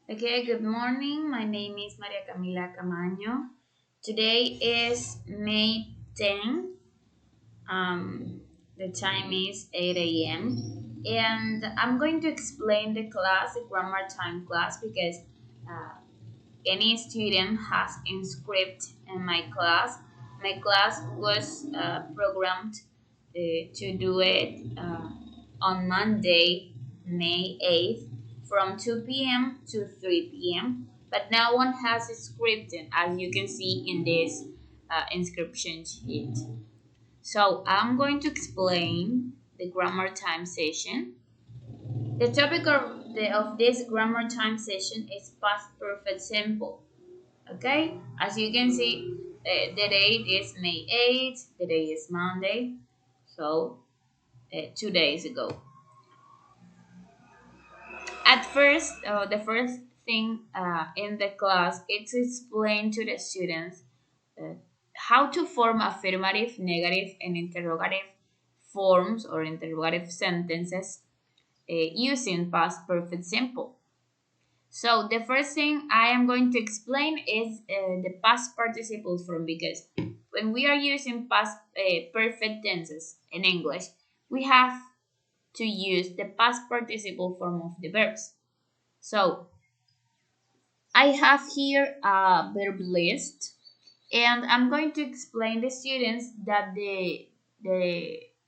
Okay, good morning. My name is Maria Camila Camaño. Today is May 10. The time is 8 a.m. And I'm going to explain the class, the grammar time class, because uh, any student has inscript in my class. My class was programmed to do it on Monday, May 8th, from 2 p.m. to 3 p.m. But no one has a scripted, as you can see in this inscription sheet. So I'm going to explain the grammar time session. The topic of this grammar time session is past perfect simple. Okay, as you can see, the date is May 8th, the day is Monday, so 2 days ago. At first, the first thing in the class is to explain to the students uh, how to form affirmative, negative, and interrogative forms or interrogative sentences using past perfect simple. So the first thing I am going to explain is the past participle form, because when we are using past perfect tenses in English, we have to use the past participle form of the verbs. So I have here a verb list, and I'm going to explain the students that the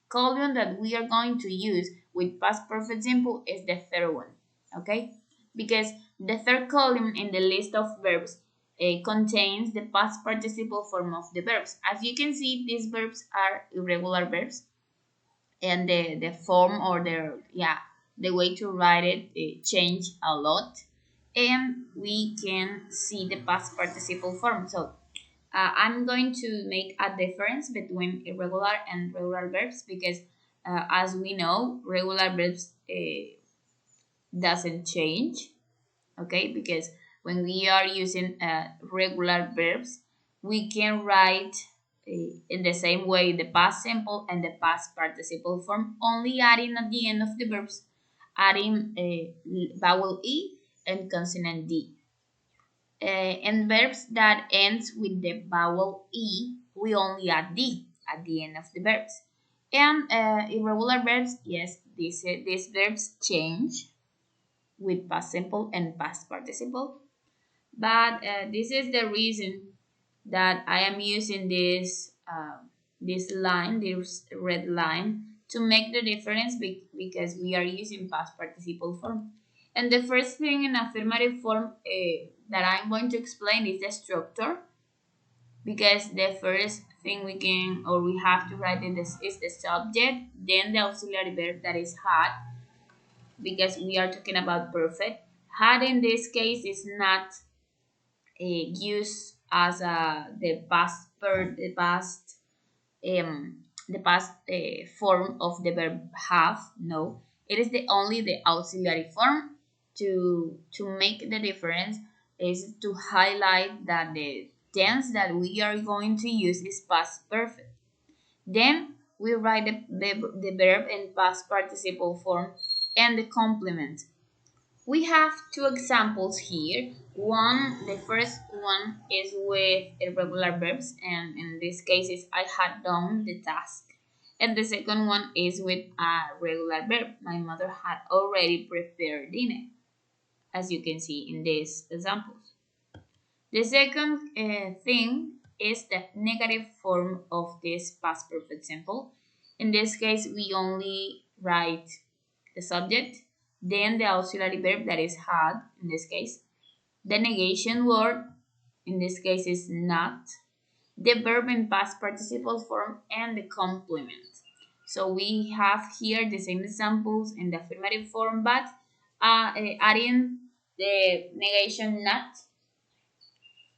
column that we are going to use with past perfect simple is the third one. Okay, because the third column in the list of verbs contains the past participle form of the verbs. As you can see, these verbs are irregular verbs, and the form or the way to write it change a lot, and we can see the past participle form. So I'm going to make a difference between irregular and regular verbs, because as we know, regular verbs doesn't change. Okay, because when we are using regular verbs, we can write in the same way the past simple and the past participle form, only adding at the end of the verbs, adding vowel e and consonant d. And verbs that ends with the vowel e, we only add d at the end of the verbs. And irregular verbs, yes, these verbs change with past simple and past participle. But this is the reason that I am using this line, this red line, to make the difference, because we are using past participle form. And the first thing in affirmative form that I'm going to explain is the structure, because the first thing we can or we have to write in this is the subject, then the auxiliary verb that is had, because we are talking about perfect. Had in this case is not used as the past form of the verb have. No, it is the only the auxiliary form. To make the difference is to highlight that the tense that we are going to use is past perfect. Then we write the verb in past participle form and the complement. We have two examples here. The first one is with irregular verbs, and in this case, is I had done the task. And the second one is with a regular verb. My mother had already prepared dinner, as you can see in these examples. The second thing is the negative form of this past perfect simple. In this case, we only write the subject, then the auxiliary verb that is had in this case, the negation word in this case is not, the verb in past participle form, and the complement. So we have here the same examples in the affirmative form, but adding the negation not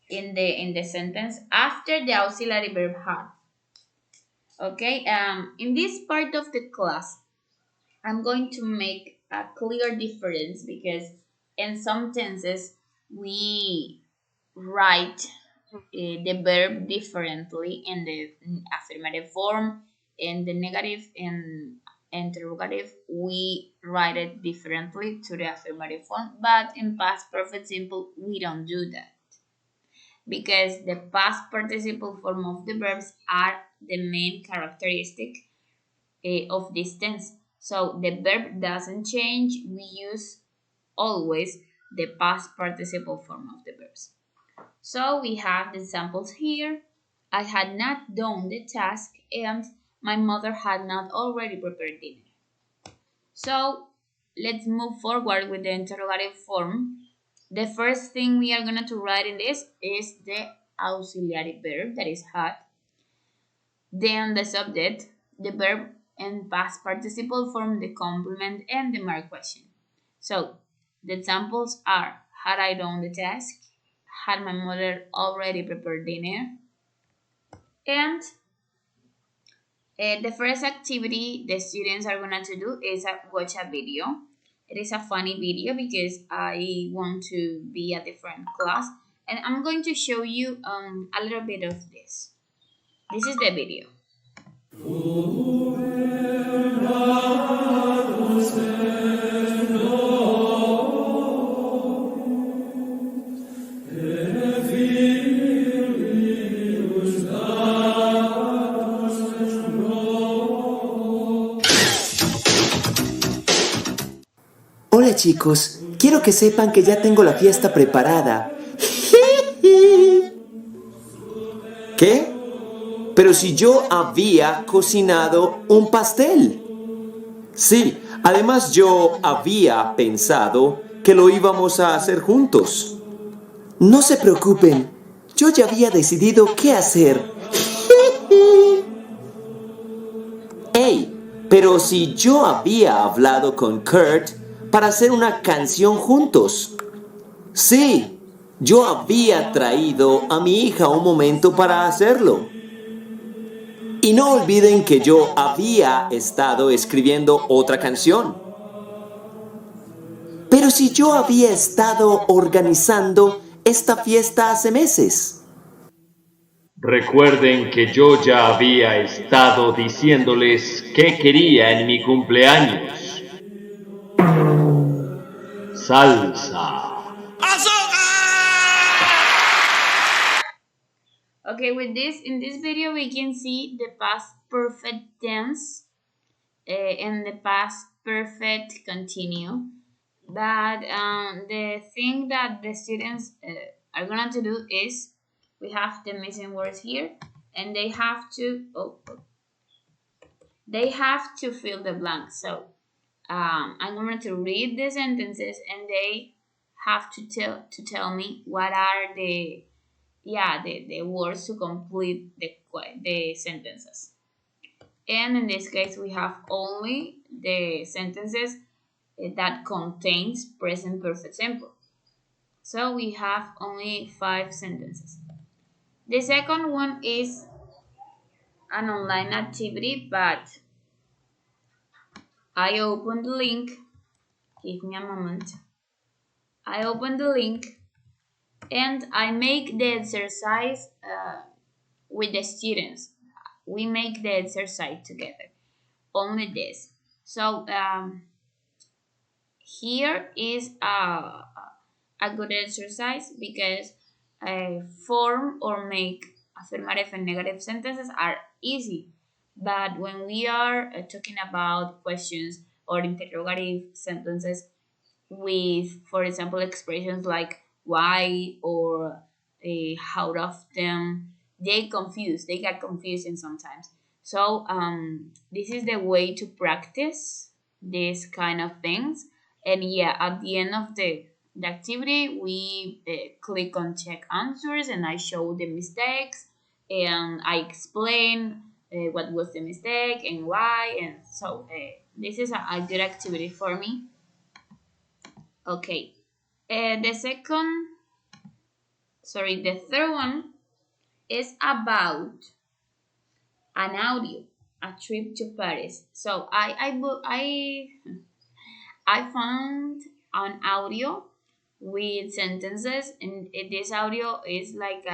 in the sentence after the auxiliary verb had. Okay, in this part of the class, I'm going to make a clear difference, because in some tenses we write the verb differently in the affirmative form, in the negative and interrogative, we write it differently to the affirmative form, but in past perfect simple, we don't do that because the past participle form of the verbs are the main characteristic of this tense. So the verb doesn't change, we use always the past participle form of the verbs. So we have the examples here. I had not done the task and my mother had not already prepared dinner. So let's move forward with the interrogative form. The first thing we are going to write in this is the auxiliary verb, that is had. Then the subject, the verb and past participle form, the complement and the mark question. So the examples are: had I done the task? Had my mother already prepared dinner? And the first activity the students are going to do is watch a video. It is a funny video because I want to be a different class, and I'm going to show you a little bit of this. This is the video. Hola chicos, quiero que sepan que ya tengo la fiesta preparada. ¿Qué? Pero si yo había cocinado un pastel. Sí, además yo había pensado que lo íbamos a hacer juntos. No se preocupen, yo ya había decidido qué hacer. ¡Ey! Pero si yo había hablado con Kurt para hacer una canción juntos. Sí, yo había traído a mi hija un momento para hacerlo. Y no olviden que yo había estado escribiendo otra canción. Pero si yo había estado organizando esta fiesta hace meses. Recuerden que yo ya había estado diciéndoles qué quería en mi cumpleaños. Salsa. Okay, with this, in this video, we can see the past perfect tense and the past perfect continue. But the thing that the students are going to do is we have the missing words here, and they have to they have to fill the blanks. So I'm going to read the sentences, and they have to tell me what are the words to complete the sentences. And in this case, we have only the sentences that contains present perfect simple. So we have only 5 sentences. The second one is an online activity, but I open the link. Give me a moment. I open the link and I make the exercise with the students. We make the exercise together. Only this. So here is a good exercise because form or make affirmative and negative sentences are easy. But when we are talking about questions or interrogative sentences with, for example, expressions like why or how often, they get confusing sometimes. So this is the way to practice these kind of things. And yeah, at the end of the activity, we click on check answers, and I show the mistakes, and I explain what was the mistake and why. And so this is a good activity for me. Okay. The third one is about an audio, a trip to Paris. So I found an audio with sentences, and this audio is like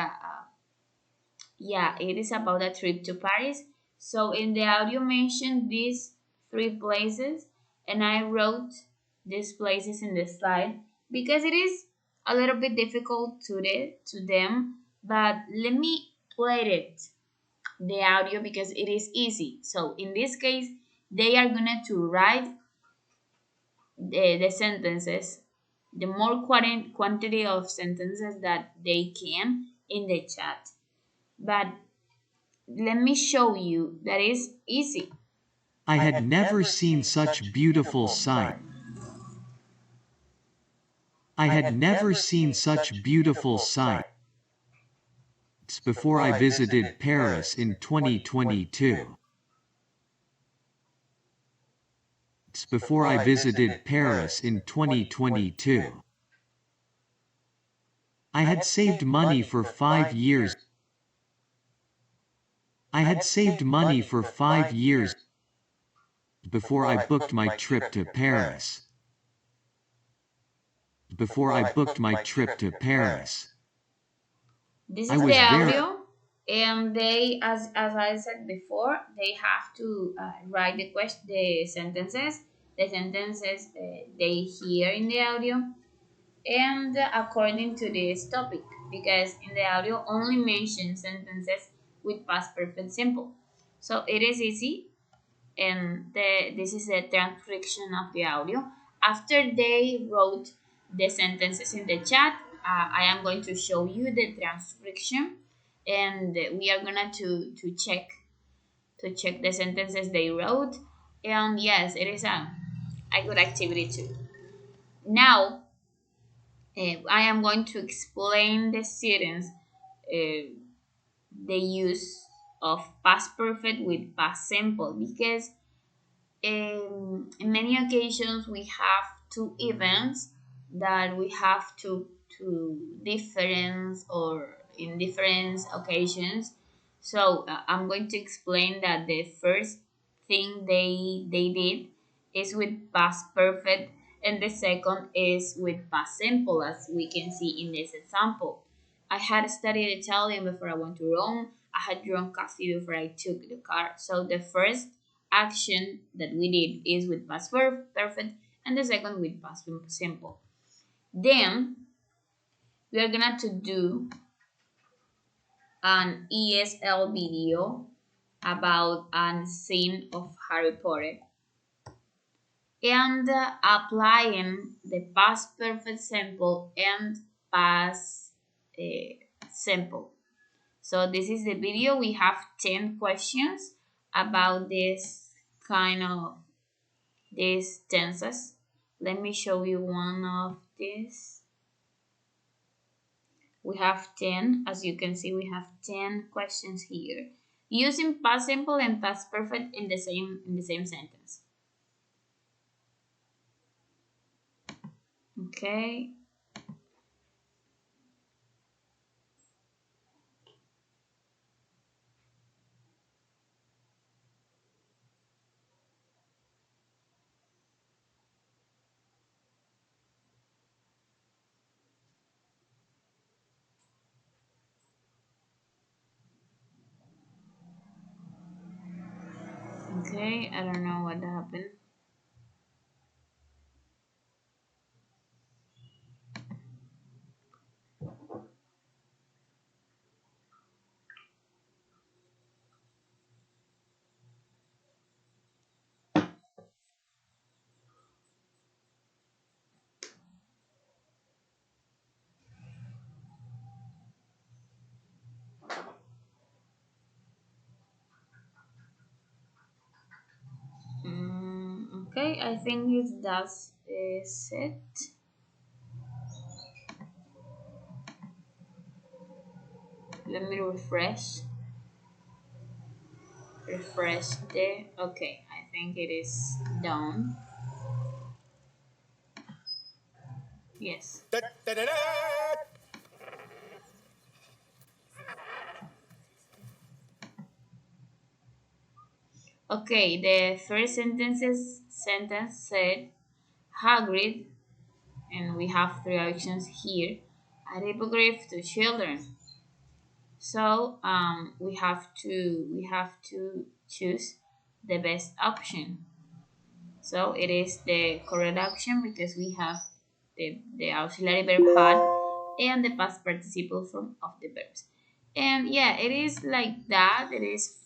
it is about a trip to Paris. So in the audio mentioned this three places, and I wrote these places in the slide because it is a little bit difficult to them. But let me play it the audio because it is easy. So in this case, they are gonna to write the sentences, the more quantity of sentences that they can in the chat. But let me show you that is easy. I had never seen such beautiful sight. I had never seen such beautiful sights before I visited Paris in 2022. Before I visited Paris in 2022. I had saved money for 5 years. I had saved money for 5 years before I booked my trip to Paris. Before I booked my trip to Paris. This I is was the very audio, and they, as I said before, they have to write the sentences, they hear in the audio, and according to this topic, because in the audio only mention sentences with past perfect simple. So it is easy, and this is the transcription of the audio. After they wrote the sentences in the chat, I am going to show you the transcription, and we are gonna to check the sentences they wrote. And yes, it is a good activity too. Now, I am going to explain the students the use of past perfect with past simple because in many occasions we have two events that we have to difference or in different occasions. So I'm going to explain that the first thing they did is with past perfect, and the second is with past simple, as we can see in this example. I had studied Italian before I went to Rome. I had drunk coffee before I took the car. So the first action that we did is with past perfect, and the second with past simple. Then we are gonna to do an ESL video about a scene of Harry Potter and applying the past perfect simple and past simple. So this is the video. We have 10 questions about this kind of these tenses. Let me show you one of these. We have 10. As you can see, we have 10 questions here using past simple and past perfect in the same sentence. Okay. Okay, I don't know what happened. Okay, I think it does is it. Let me refresh the. Okay, I think it is done. Yes. Okay, the first sentence said Hagrid, and we have three options here, a hippogriff to children. So we have to choose the best option. So it is the correct option because we have the auxiliary verb had and the past participle form of the verbs. And yeah, it is like that. It is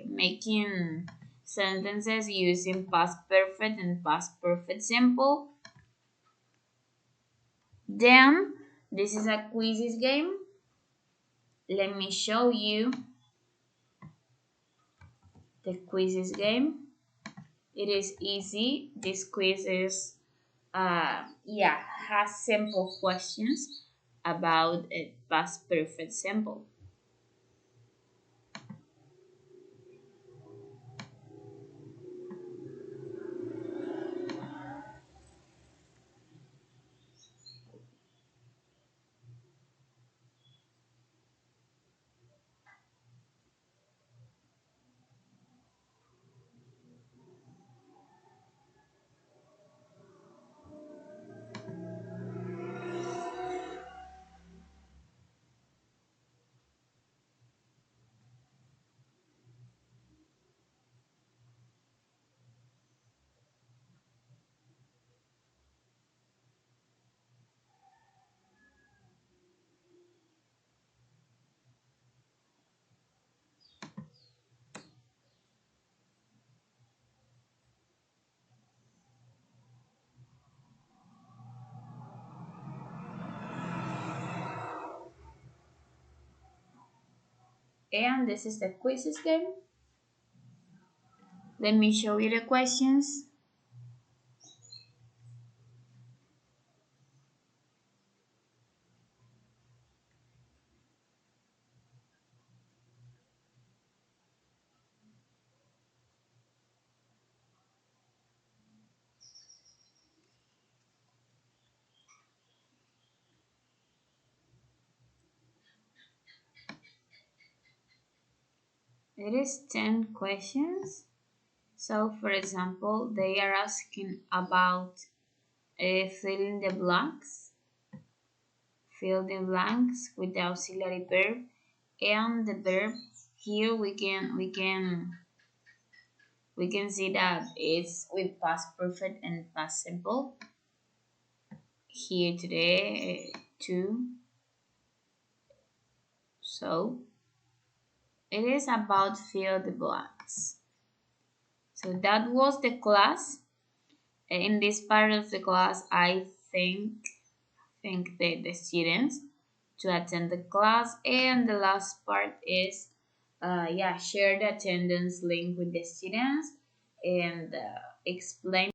making sentences using past perfect and past perfect simple. Then this is a quizzes game. Let me show you the quizzes game. It is easy. This quiz is yeah, has simple questions about a past perfect simple. And this is the quizzes game. Let me show you the questions. It is 10 questions. So, for example, they are asking about filling the blanks, fill the blanks with the auxiliary verb and the verb. Here we can see that it's with past perfect and past simple. Here today, too. So it is about fill the blanks. So that was the class. In this part of the class, I think the students to attend the class, and the last part is yeah, share the attendance link with the students and explain